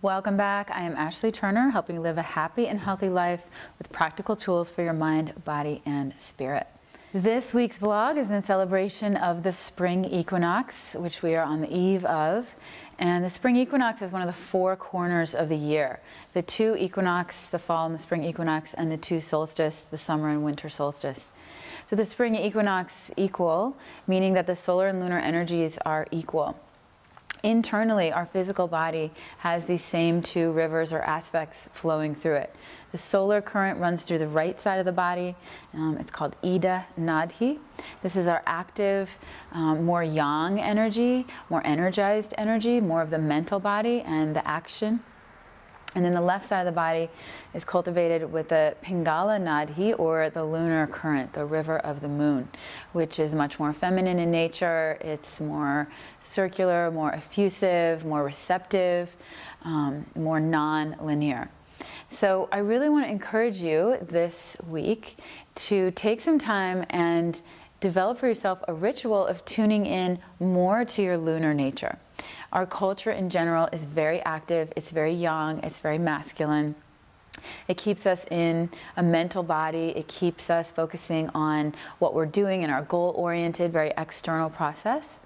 Welcome back. I am Ashley Turner, helping you live a happy and healthy life with practical tools for your mind, body, and spirit. This week's vlog is in celebration of the spring equinox, which we are on the eve of. And the spring equinox is one of the four corners of the year. The two equinox, the fall and the spring equinox, and the two solstice, the summer and winter solstice. So the spring equinox equal, meaning that the solar and lunar energies are equal. Internally, our physical body has these same two rivers or aspects flowing through it. The solar current runs through the right side of the body. It's called Ida Nadhi. This is our active, more yang energy, more energized energy, more of the mental body and the action. And then the left side of the body is cultivated with the Pingala Nadhi, or the lunar current, the river of the moon, which is much more feminine in nature. It's more circular, more effusive, more receptive, more non-linear. So I really want to encourage you this week to take some time and develop for yourself a ritual of tuning in more to your lunar nature. Our culture in general is very active, it's very yang, it's very masculine. It keeps us in a mental body, it keeps us focusing on what we're doing in our goal-oriented, very external process.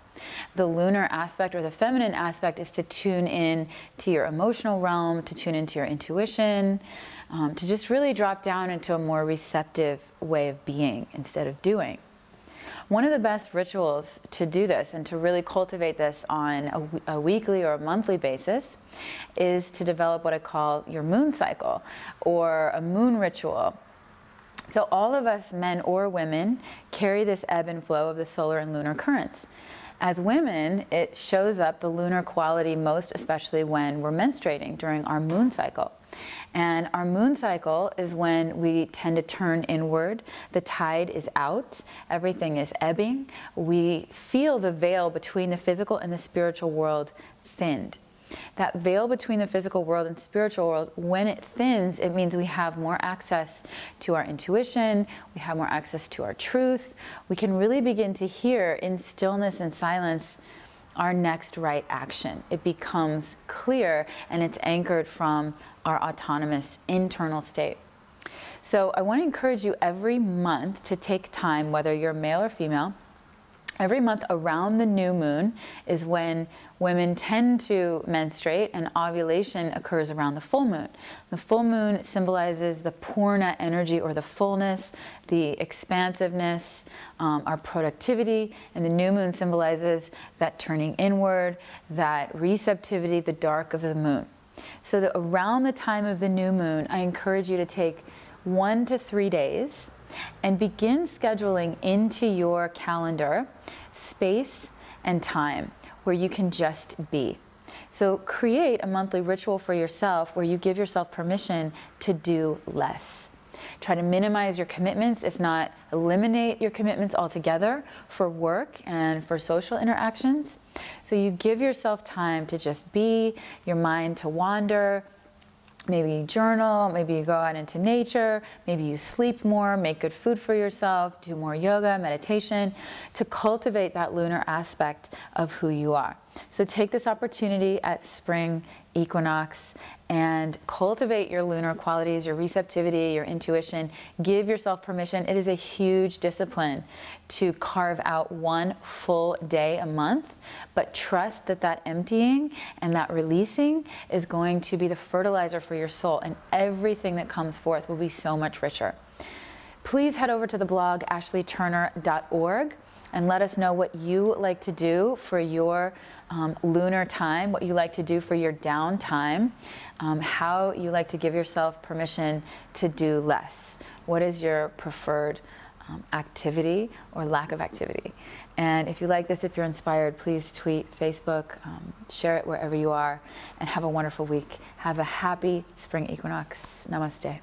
The lunar aspect, or the feminine aspect, is to tune in to your emotional realm, to tune into your intuition, to just really drop down into a more receptive way of being instead of doing. One of the best rituals to do this and to really cultivate this on a weekly or a monthly basis is to develop what I call your moon cycle, or a moon ritual. So all of us, men or women, carry this ebb and flow of the solar and lunar currents. As women, it shows up, the lunar quality, most especially when we're menstruating during our moon cycle. And our moon cycle is when we tend to turn inward. The tide is out, everything is ebbing. We feel the veil between the physical and the spiritual world thinned. That veil between the physical world and spiritual world, when it thins, it means we have more access to our intuition, we have more access to our truth. We can really begin to hear in stillness and silence our next right action. It becomes clear, and it's anchored from our autonomous internal state. So I want to encourage you every month to take time, whether you're male or female. Every month around the new moon is when women tend to menstruate, and ovulation occurs around the full moon. The full moon symbolizes the Purna energy, or the fullness, the expansiveness, our productivity, and the new moon symbolizes that turning inward, that receptivity, the dark of the moon. So that around the time of the new moon, I encourage you to take 1 to 3 days and begin scheduling into your calendar space and time where you can just be. So create a monthly ritual for yourself where you give yourself permission to do less. Try to minimize your commitments, if not eliminate your commitments altogether for work and for social interactions. So you give yourself time to just be, your mind to wander. Maybe you journal, maybe you go out into nature, maybe you sleep more, make good food for yourself, do more yoga, meditation, to cultivate that lunar aspect of who you are. So take this opportunity at spring equinox and cultivate your lunar qualities, your receptivity, your intuition. Give yourself permission. It is a huge discipline to carve out one full day a month, but trust that that emptying and that releasing is going to be the fertilizer for your soul, and everything that comes forth will be so much richer. Please head over to the blog ashleyturner.org and let us know what you like to do for your lunar time, what you like to do for your downtime, how you like to give yourself permission to do less. What is your preferred activity or lack of activity? And if you like this, if you're inspired, please tweet, Facebook, share it wherever you are, and have a wonderful week. Have a happy spring equinox. Namaste.